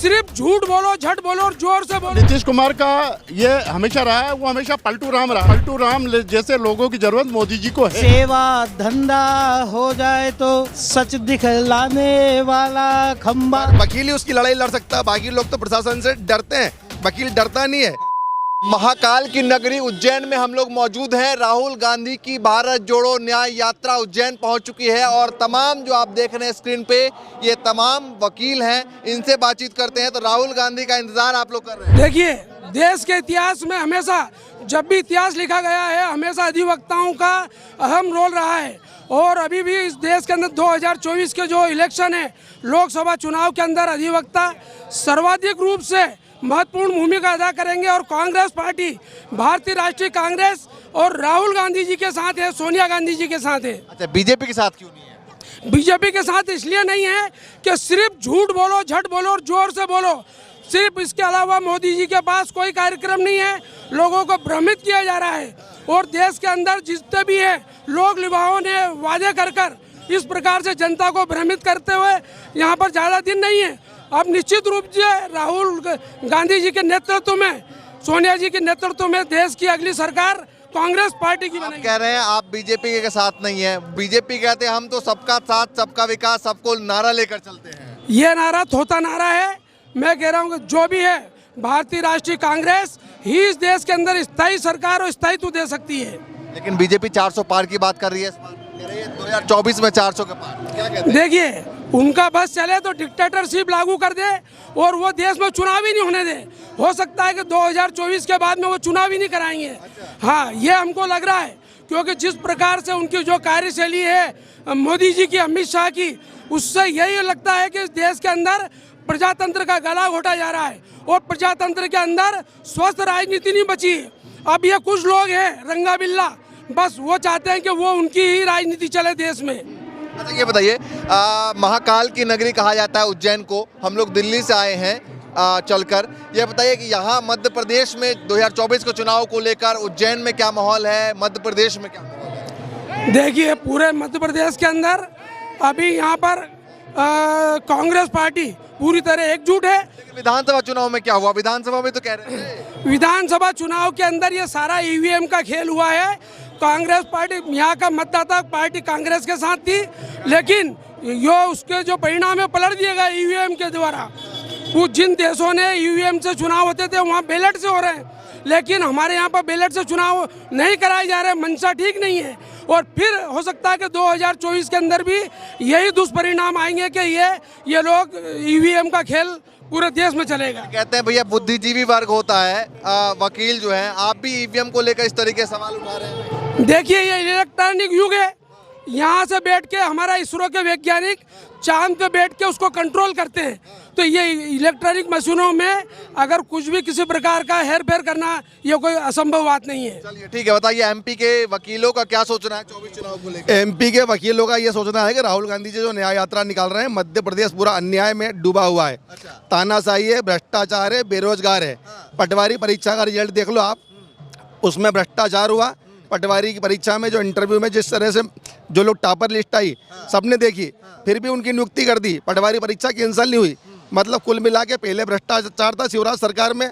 सिर्फ झूठ बोलो, झट बोलो और जोर से बोलो। नीतीश कुमार का ये हमेशा रहा है, वो हमेशा पलटू राम रहा। पलटू राम जैसे लोगों की जरूरत मोदी जी को है। सेवा धंधा हो जाए तो सच दिखलाने वाला खंबा। वकील ही उसकी लड़ाई लड़ सकता है, बाकी लोग तो प्रशासन से डरते हैं, वकील डरता नहीं है। महाकाल की नगरी उज्जैन में हम लोग मौजूद हैं। राहुल गांधी की भारत जोड़ो न्याय यात्रा उज्जैन पहुंच चुकी है और तमाम जो आप देख रहे हैं स्क्रीन पे, ये तमाम वकील हैं, इनसे बातचीत करते हैं। तो राहुल गांधी का इंतजार आप लोग कर रहे हैं। देखिए, देश के इतिहास में हमेशा जब भी इतिहास लिखा गया है, हमेशा अधिवक्ताओं का अहम रोल रहा है। और अभी भी इस देश के अंदर 2024 के जो इलेक्शन है, लोकसभा चुनाव के अंदर अधिवक्ता सर्वाधिक रूप से महत्वपूर्ण भूमिका अदा करेंगे। और कांग्रेस पार्टी, भारतीय राष्ट्रीय कांग्रेस और राहुल गांधी जी के साथ है, सोनिया गांधी जी के साथ है। अच्छा, बीजेपी के साथ क्यों नहीं है? बीजेपी के साथ इसलिए नहीं है कि सिर्फ झूठ बोलो, झट बोलो और जोर से बोलो। सिर्फ इसके अलावा मोदी जी के पास कोई कार्यक्रम नहीं है। लोगों को भ्रमित किया जा रहा है और देश के अंदर जितने भी है लोग युवाओं ने वादे कर इस प्रकार से जनता को भ्रमित करते हुए यहाँ पर ज़्यादा दिन नहीं है। अब निश्चित रूप से राहुल गांधी जी के नेतृत्व में, सोनिया जी के नेतृत्व में देश की अगली सरकार कांग्रेस पार्टी की बनेगी। कह रहे हैं आप बीजेपी के साथ नहीं है। बीजेपी कहते हैं हम तो सबका साथ, सबका विकास, सबको नारा लेकर चलते हैं। ये नारा थोथा नारा है। मैं कह रहा हूँ कि जो भी है, भारतीय राष्ट्रीय कांग्रेस ही इस देश के अंदर स्थायी सरकार और स्थायित्व दे सकती है। लेकिन बीजेपी 400 पार की बात कर रही है, कह रही है 2024 में 400 के पार। क्या कहते हैं? देखिए, उनका बस चले तो डिक्टेटरशिप लागू कर दे और वो देश में चुनाव ही नहीं होने दे। हो सकता है कि 2024 के बाद में वो चुनाव ही नहीं कराएंगे। हाँ, ये हमको लग रहा है, क्योंकि जिस प्रकार से उनकी जो कार्यशैली है मोदी जी की, अमित शाह की, उससे यही लगता है कि इस देश के अंदर प्रजातंत्र का गला घोटा जा रहा है और प्रजातंत्र के अंदर स्वस्थ राजनीति नहीं बची है। अब ये कुछ लोग हैं रंगा बिल्ला, बस वो चाहते हैं कि वो उनकी ही राजनीति चले देश में। अच्छा, ये बताइए, महाकाल की नगरी कहा जाता है उज्जैन को। हम लोग दिल्ली से आए हैं चलकर। ये बताइए कि यहाँ मध्य प्रदेश में 2024 के चुनाव को लेकर उज्जैन में क्या माहौल है, मध्य प्रदेश में क्या माहौल है? देखिए, पूरे मध्य प्रदेश के अंदर अभी यहाँ पर कांग्रेस पार्टी पूरी तरह एकजुट है। लेकिन विधानसभा चुनाव में क्या हुआ? विधानसभा में तो कह रहे थे विधानसभा चुनाव के अंदर ये सारा ईवीएम का खेल हुआ है। कांग्रेस पार्टी, यहाँ का मतदाता पार्टी कांग्रेस के साथ थी, लेकिन यो उसके जो परिणाम है पलट दिए गए ईवीएम के द्वारा। वो जिन देशों ने ईवीएम से चुनाव होते थे वहाँ बैलेट से हो रहे हैं, लेकिन हमारे यहाँ पर बैलेट से चुनाव नहीं कराए जा रहे। मंशा ठीक नहीं है और फिर हो सकता है कि 2024 के अंदर भी यही दुष्परिणाम आएंगे कि ये लोग ईवीएम का खेल पूरे देश में चलेगा। कहते हैं भैया बुद्धिजीवी वर्ग होता है, वकील जो है, आप भी ईवीएम को लेकर इस तरीके से सवाल उठा रहे हैं। देखिए, ये इलेक्ट्रॉनिक युग है। यहाँ से बैठ के हमारा इसरो के वैज्ञानिक चांद पे बैठ के उसको कंट्रोल करते हैं। तो ये इलेक्ट्रॉनिक मशीनों में अगर कुछ भी किसी प्रकार का हेर फेर करना, ये कोई असंभव बात नहीं है। चलिए ठीक है, बताइए एमपी के वकीलों का क्या सोचना है 24 चुनाव को लेकर? एमपी के वकीलों का ये सोचना है कि राहुल गांधी जी जो न्याय यात्रा निकाल रहे हैं, मध्य प्रदेश पूरा अन्याय में डूबा हुआ है। तानाशाही है, भ्रष्टाचार है, बेरोजगार है। पटवारी परीक्षा का रिजल्ट देख लो आप, उसमें भ्रष्टाचार हुआ। पटवारी की परीक्षा में जो इंटरव्यू में जिस तरह से जो लोग टॉपर लिस्ट आई, सबने देखी, फिर भी उनकी नियुक्ति कर दी। पटवारी परीक्षा कैंसिल नहीं हुई। मतलब कुल मिला के पहले भ्रष्टाचार था शिवराज सरकार में,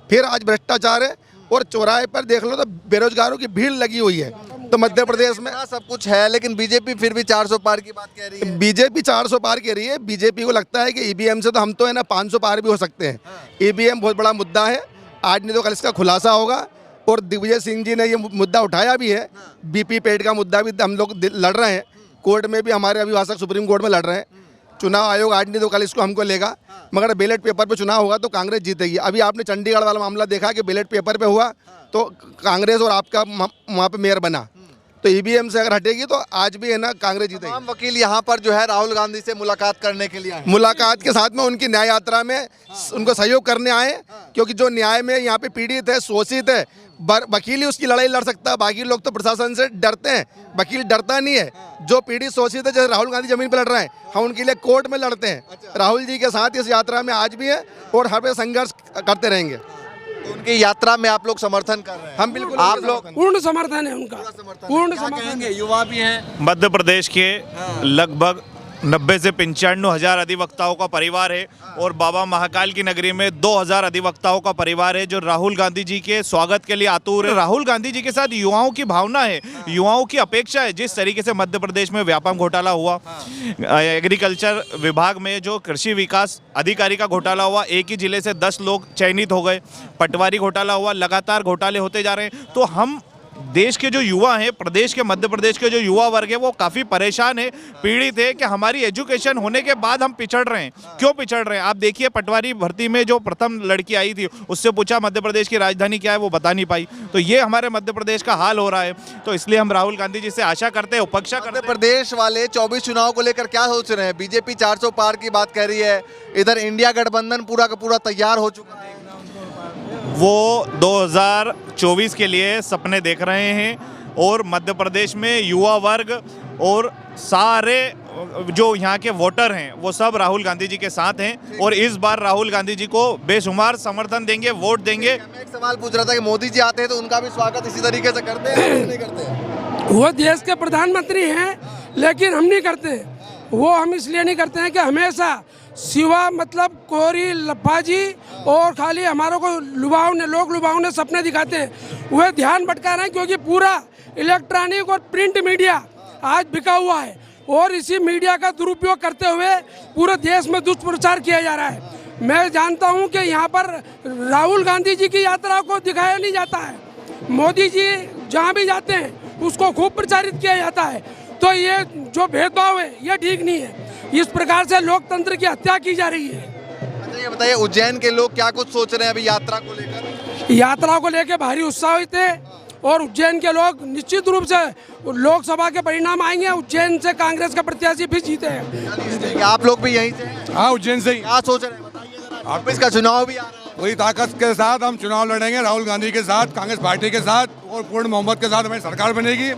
फिर आज भ्रष्टाचार है और चौराहे पर देख लो तो बेरोजगारों की भीड़ लगी हुई है। तो मध्य प्रदेश में सब कुछ है, लेकिन बीजेपी फिर भी 400 पार की बात कह रही है। बीजेपी 400 पार कह रही है। बीजेपी को लगता है कि ईवीएम से तो हम तो है ना 500 पार भी हो सकते हैं। ईवीएम बहुत बड़ा मुद्दा है, आज नहीं तो कल इसका खुलासा होगा। और दिग्विजय सिंह जी ने ये मुद्दा उठाया भी है। बीपी पैड का मुद्दा भी हम लोग लड़ रहे हैं, कोर्ट में भी हमारे अभिभाषक सुप्रीम कोर्ट में लड़ रहे हैं। चुनाव आयोग आज नहीं तो कल इसको हमको लेगा, मगर बैलेट पेपर पे चुनाव होगा तो कांग्रेस जीतेगी। अभी आपने चंडीगढ़ वाला मामला देखा कि बैलेट पेपर पे हुआ तो कांग्रेस और आपका वहाँ पे मेयर बना। तो ईवीएम से अगर हटेगी तो आज भी है ना कांग्रेस जीतेगी। तमाम वकील यहाँ पर जो है राहुल गांधी से मुलाकात करने के लिए आए। मुलाकात के साथ में उनकी न्याय यात्रा में उनको सहयोग करने आए, क्योंकि जो न्याय में यहाँ पे पीड़ित है, शोषित है, वकील ही उसकी लड़ाई लड़ सकता है। बाकी लोग तो प्रशासन से डरते हैं, वकील डरता नहीं है। जो पीड़ित शोषित है, जैसे राहुल गांधी जमीन पर लड़ रहे हैं, हम उनके लिए कोर्ट में लड़ते हैं। राहुल जी के साथ इस यात्रा में आज भी है और हर पे संघर्ष करते रहेंगे। उनकी यात्रा में आप लोग समर्थन कर रहे हैं? हम बिल्कुल, आप लोग पूर्ण समर्थन है उनका, पूर्ण समर्थन। युवा भी हैं। मध्य प्रदेश के लगभग 90 से 95 हज़ार अधिवक्ताओं का परिवार है और बाबा महाकाल की नगरी में 2000 अधिवक्ताओं का परिवार है जो राहुल गांधी जी के स्वागत के लिए आतुर है। राहुल गांधी जी के साथ युवाओं की भावना है, युवाओं की अपेक्षा है। जिस तरीके से मध्य प्रदेश में व्यापम घोटाला हुआ, एग्रीकल्चर विभाग में जो कृषि विकास अधिकारी का घोटाला हुआ, एक ही जिले से 10 लोग चयनित हो गए, पटवारी घोटाला हुआ, लगातार घोटाले होते जा रहे हैं। तो हम देश के जो युवा हैं, प्रदेश के मध्य प्रदेश के जो युवा वर्ग है वो काफ़ी परेशान है, पीड़ित है कि हमारी एजुकेशन होने के बाद हम पिछड़ रहे हैं। क्यों पिछड़ रहे हैं? आप देखिए, पटवारी भर्ती में जो प्रथम लड़की आई थी उससे पूछा मध्य प्रदेश की राजधानी क्या है, वो बता नहीं पाई। तो ये हमारे मध्य प्रदेश का हाल हो रहा है। तो इसलिए हम राहुल गांधी जी से आशा करते हैं, उपेक्षा करते मध्य हैं। प्रदेश वाले 24 चुनाव को लेकर क्या सोच रहे हैं? बीजेपी 400 पार की बात कह रही है, इधर इंडिया गठबंधन पूरा का पूरा तैयार हो चुका है। वो 2024 के लिए सपने देख रहे हैं और मध्य प्रदेश में युवा वर्ग और सारे जो यहाँ के वोटर हैं वो सब राहुल गांधी जी के साथ हैं और इस बार राहुल गांधी जी को बेशुमार समर्थन देंगे, वोट देंगे। मैं एक सवाल पूछ रहा था कि मोदी जी आते हैं तो उनका भी स्वागत इसी तरीके से करते हैं या नहीं करते हैं? वो देश के प्रधानमंत्री हैं, लेकिन हम नहीं करते। वो हम इसलिए नहीं करते हैं कि हमेशा सिवा मतलब कोरी लफाजी और खाली हमारों को लोग लुभावने सपने दिखाते हैं। वह ध्यान भटका रहे हैं क्योंकि पूरा इलेक्ट्रॉनिक और प्रिंट मीडिया आज बिका हुआ है और इसी मीडिया का दुरुपयोग करते हुए पूरे देश में दुष्प्रचार किया जा रहा है। मैं जानता हूं कि यहाँ पर राहुल गांधी जी की यात्रा को दिखाया नहीं जाता है, मोदी जी जहाँ भी जाते हैं उसको खूब प्रचारित किया जाता है। तो ये जो भेदभाव है ये ठीक नहीं है। इस प्रकार से लोकतंत्र की हत्या की जा रही है। अच्छा, ये बताइए उज्जैन के लोग क्या कुछ सोच रहे हैं अभी यात्रा को लेकर? यात्रा को लेकर भारी उत्साहित है और उज्जैन के लोग निश्चित रूप से लोकसभा के परिणाम आएंगे, उज्जैन से कांग्रेस का प्रत्याशी भी जीते हैं। आप लोग भी यहीं से हैं? हाँ, उज्जैन से ही। क्या सोच रहे हैं बताइए जरा। 24 का चुनाव भी आ रहा है। वही ताकत के साथ हम चुनाव लड़ेंगे, राहुल गांधी के साथ, कांग्रेस पार्टी के साथ और पूर्ण मोहम्मद के साथ हमारी सरकार बनेगी।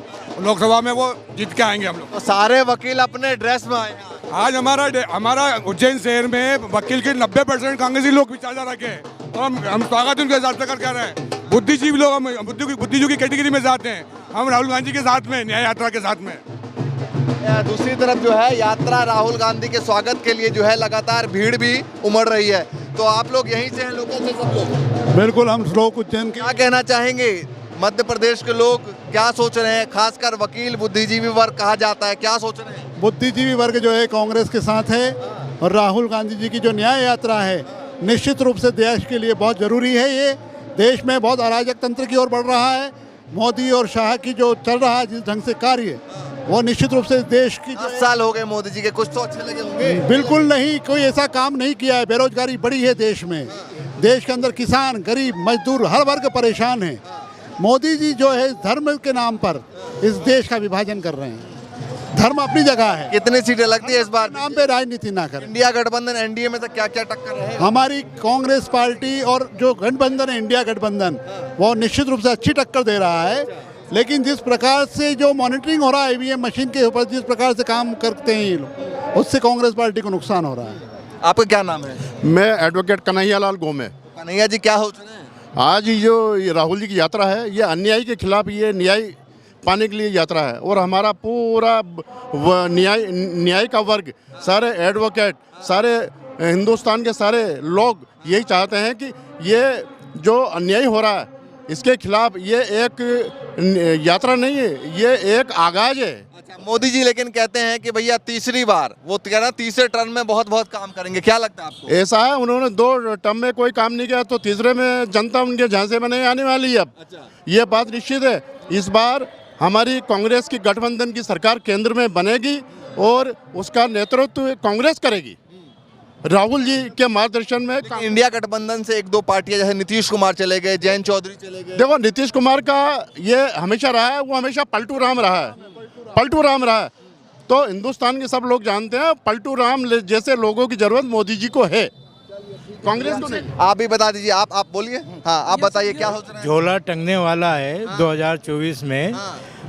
लोकसभा में वो जीत के आएंगे हम लोग। तो सारे वकील अपने ड्रेस में आए हैं। आज हमारा उज्जैन शहर में वकील के 90% कांग्रेसी लोग विचार रखे हैं और हम स्वागत उनके साथ कर रहे हैं। बुद्धिजीवी लोग हम बुद्धिजीवी की कैटेगरी में जाते हैं, हम राहुल गांधी के साथ में, न्याय यात्रा के साथ में। दूसरी तरफ जो है यात्रा राहुल गांधी के स्वागत के लिए जो है लगातार भीड़ भी उमड़ रही है। तो आप लोग यहीं से हैं, लोकल से सब लोग? बिल्कुल, हम लोग उज्जैन के। क्या कहना चाहेंगे? मध्य प्रदेश के लोग क्या सोच रहे हैं? खासकर वकील बुद्धिजीवी वर्ग कहा जाता है, क्या सोच रहे हैं? बुद्धिजीवी वर्ग जो है कांग्रेस के साथ है और राहुल गांधी जी की जो न्याय यात्रा है निश्चित रूप से देश के लिए बहुत ज़रूरी है। ये देश में बहुत अराजक तंत्र की ओर बढ़ रहा है। मोदी और शाह की जो चल रहा है जिस ढंग से कार्य, वो निश्चित रूप से देश की 10 साल हो गए मोदी जी के, कुछ तो अच्छे लगे होंगे। बिल्कुल नहीं, कोई ऐसा काम नहीं किया है। बेरोजगारी बढ़ी है देश में, देश के अंदर किसान, गरीब, मजदूर हर वर्ग परेशान है। मोदी जी जो है धर्म के नाम पर इस देश का विभाजन कर रहे हैं। धर्म अपनी जगह है, कितनी सीटें लगती है इस बार? नाम पे राजनीति ना करें। इंडिया गठबंधन एनडीए में से क्या क्या टक्कर है? हमारी कांग्रेस पार्टी और जो गठबंधन है इंडिया गठबंधन, वो निश्चित रूप से अच्छी टक्कर दे रहा है। लेकिन जिस प्रकार से जो मॉनिटरिंग हो रहा है ईवीएम मशीन के ऊपर, जिस प्रकार से काम करते हैं ये लोग, उससे कांग्रेस पार्टी को नुकसान हो रहा है। आपका क्या नाम है? मैं एडवोकेट कन्हैया लाल गोमे। कन्हैया जी, क्या सोच रहे हैं? आज ये जो राहुल जी की यात्रा है, ये अन्याय के खिलाफ ये न्याय पाने के लिए यात्रा है और हमारा पूरा न्याय का वर्ग, सारे एडवोकेट, सारे हिंदुस्तान के सारे लोग यही चाहते हैं कि ये जो अन्याय हो रहा है इसके खिलाफ ये एक यात्रा नहीं है, ये एक आगाज है। अच्छा, मोदी जी लेकिन कहते हैं कि भैया तीसरी बार, वो कह रहा तीसरे टर्म में बहुत बहुत काम करेंगे, क्या लगता है आपको? ऐसा है, उन्होंने 2 टर्म में कोई काम नहीं किया तो तीसरे में जनता उनके झांसे में नहीं आने वाली है। अब ये बात निश्चित है, इस बार हमारी कांग्रेस की गठबंधन की सरकार केंद्र में बनेगी और उसका नेतृत्व कांग्रेस करेगी राहुल जी के मार्गदर्शन में। इंडिया गठबंधन से 1-2 पार्टियां जैसे नीतीश कुमार चले गए, जयंत चौधरी चले गए। देखो, नीतीश कुमार का ये हमेशा रहा है, वो हमेशा पलटू राम रहा है, पलटू राम रहा है। तो हिंदुस्तान के सब लोग जानते हैं पलटू राम जैसे लोगों की जरूरत मोदी जी को है, कांग्रेस को नहीं। आप भी बता दीजिए, आप बोलिए। हाँ, आप बताइए क्या सोच रहे हैं? झोला टंगने वाला है 2024 में।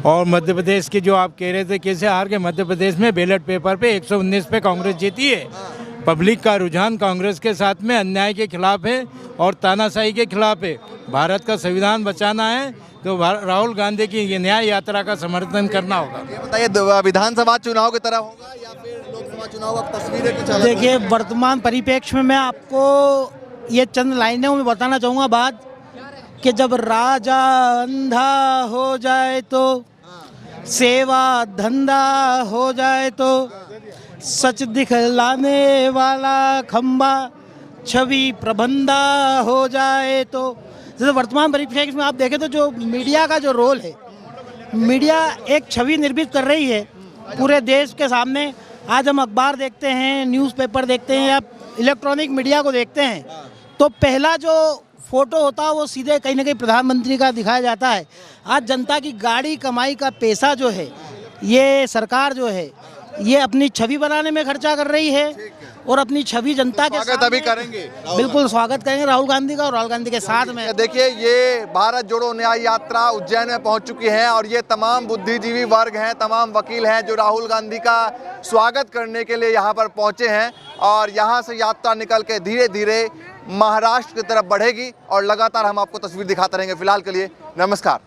और मध्य प्रदेश की जो आप कह रहे थे कैसे हार के, मध्य प्रदेश में बैलेट पेपर पे 119 पे कांग्रेस जीती है। पब्लिक का रुझान कांग्रेस के साथ में अन्याय के खिलाफ है और तानाशाही के खिलाफ है। भारत का संविधान बचाना है तो राहुल गांधी की न्याय यात्रा का समर्थन करना होगा। ये बताइए, विधानसभा चुनाव की तरह होगा या फिर लोकसभा लोकसभा चुनाव अब तस्वीरें कुछ अलग देखिए, वर्तमान परिप्रेक्ष्य में मैं आपको ये चंद लाइनों में बताना चाहूँगा बात कि जब राजा अंधा हो जाए तो सेवा धंधा हो जाए तो सच दिखलाने वाला खंबा छवि प्रबंधा हो जाए तो। जैसे वर्तमान परिप्रेक्ष्य में आप देखें तो जो मीडिया का जो रोल है, मीडिया एक छवि निर्मित कर रही है पूरे देश के सामने। आज हम अखबार देखते हैं, न्यूज़पेपर देखते हैं या इलेक्ट्रॉनिक मीडिया को देखते हैं तो पहला जो फोटो होता है वो सीधे कहीं ना कहीं प्रधानमंत्री का दिखाया जाता है। आज जनता की गाड़ी कमाई का पैसा जो है ये सरकार जो है ये अपनी छवि बनाने में खर्चा कर रही है और अपनी छवि जनता के स्वागत अभी करेंगे, बिल्कुल स्वागत करेंगे राहुल गांधी का और राहुल गांधी के साथ में। देखिए, ये भारत जोड़ो न्याय यात्रा उज्जैन में पहुंच चुकी है और ये तमाम बुद्धिजीवी वर्ग हैं, तमाम वकील हैं जो राहुल गांधी का स्वागत करने के लिए यहाँ पर पहुंचे हैं और यहाँ से यात्रा निकल के धीरे धीरे महाराष्ट्र की तरफ बढ़ेगी और लगातार हम आपको तस्वीर दिखाते रहेंगे। फिलहाल के लिए नमस्कार।